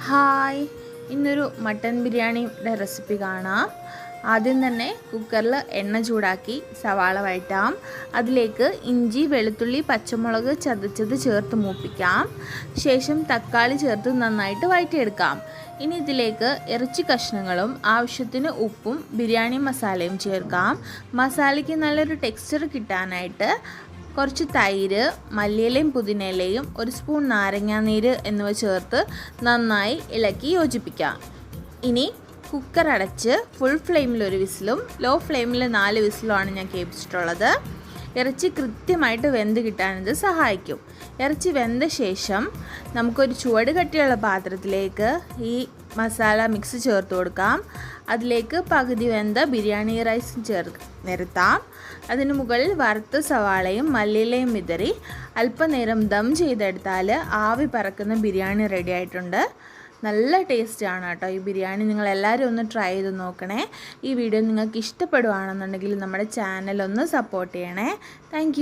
Hi, ഇന്നൊരു mutton ബിരിയാണിയുടെ recipe കാണാം. ആദ്യം തന്നെ കുക്കറിൽ എണ്ണ ചൂടാക്കി സവാള വഴറ്റാം. അതിലേക്ക് ഇഞ്ചി, വെളുത്തുള്ളി, പച്ചമുളക് ചതച്ചത് ചേർത്ത് മൂപ്പിക്കാം. ശേഷം തക്കാളി ചേർത്ത് നന്നായിട്ട് വഴറ്റിയെടുക്കാം. ഇനി ഇതിലേക്ക് ഇറച്ചി കഷ്ണങ്ങളും ആവശ്യത്തിന് ഉപ്പും ബിരിയാണി മസാലയും ചേർക്കാം. മസാലയ്ക്ക് നല്ലൊരു ടെക്സ്ചർ കിട്ടാനായിട്ട് കുറച്ച് തൈര്, മല്ലിയിലയും പുതിനയിലയും, ഒരു സ്പൂൺ നാരങ്ങാനീര് എന്നിവ ചേർത്ത് നന്നായി ഇളക്കി യോജിപ്പിക്കാം. ഇനി കുക്കർ അടച്ച് ഫുൾ ഫ്ലെയിമിൽ ഒരു വിസിലും ലോ ഫ്ലെയിമിൽ 4 വിസിലുമാണ് ഞാൻ കേൾപ്പിച്ചിട്ടുള്ളത്. ഇറച്ചി കൃത്യമായിട്ട് വെന്ത് കിട്ടാനിത് സഹായിക്കും. ഇറച്ചി വെന്ത ശേഷം നമുക്കൊരു ചുവട് കട്ടിയുള്ള പാത്രത്തിലേക്ക് ഈ മസാല മിക്സ് ചേർത്ത് കൊടുക്കാം. അതിലേക്ക് പകുതി വെന്ത ബിരിയാണി റൈസും നിരത്താം. അതിന് മുകളിൽ വറുത്ത സവാളയും മല്ലിയിലയും വിതറി അല്പനേരം ദം ചെയ്തെടുത്താൽ ആവി പറക്കുന്ന ബിരിയാണി റെഡി ആയിട്ടുണ്ട്. നല്ല ടേസ്റ്റാണ് കേട്ടോ ഈ ബിരിയാണി. നിങ്ങളെല്ലാവരും ഒന്ന് ട്രൈ ചെയ്ത് നോക്കണേ. ഈ വീഡിയോ നിങ്ങൾക്ക് ഇഷ്ടപ്പെടുകയാണെന്നുണ്ടെങ്കിൽ നമ്മുടെ ചാനൽ ഒന്ന് സപ്പോർട്ട് ചെയ്യണേ. താങ്ക്